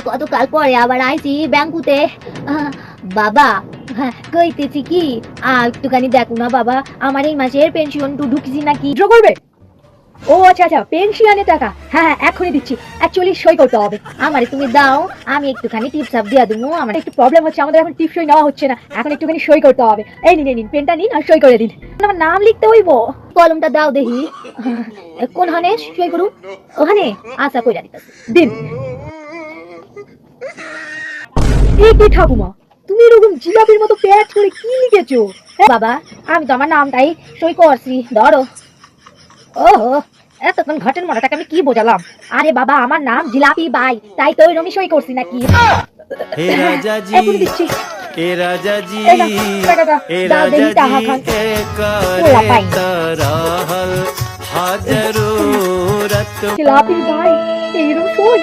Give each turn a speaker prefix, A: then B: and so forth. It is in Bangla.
A: গতকাল পরে আবার আইছি ব্যাংকুতে। বাবা, কইতেছি কি, একটুখানি দেখো না বাবা, আমার এই মাসের পেনশন তো ঢুকছি নাকি।
B: উইথড্র করবে? ও আচ্ছা আচ্ছা, পেনশনের টাকা। হ্যাঁ হ্যাঁ, এখনই দিচ্ছি। অ্যাকচুয়ালি সই করতে হবে।
A: আমারে তুমি দাও, আমি একটুখানি টিপস আপ দিয়া দেবো। আমার
B: একটু প্রবলেম হচ্ছে, আমাদের এখন টিপ সই নেওয়া হচ্ছে না, এখন একটুখানি সই করতে হবে। এই নিন এই নিন, পেনটা নিন আর সই করে দিন। আমার নাম লিখতে হইব।
A: কলমটা দাও দেখি। কোনখানে সই করু? ওখানে? আচ্ছা, কইরা দিতেছি।
B: দিন। এই কি ঠাকুমা, তুমি এরকম জিলাপির মতো প্যাচ করে কি লিখেছো?
A: বাবা, আমি তো আমার নামটাই সই করছি, ধরো। ওহো, এতক্ষণ ঘটের মরাটাকে আমি কি বোঝালাম? আরে বাবা, আমার নাম জিলাপি বাই, তাই তো ওইরকমই সই করছি নাকি।
C: हे राजा जी,
B: এখন দিচ্ছি।
C: हे राजा जी,
B: এই নাও, টাকাটা
C: हे
B: দাও
C: राजा
B: দেখি টাকা
C: जी
B: খান।
C: के
A: পোলা
C: करे
A: পাই।
C: तरहल हाजरूरत
B: জিলাপি ভাই, এইরকম সই?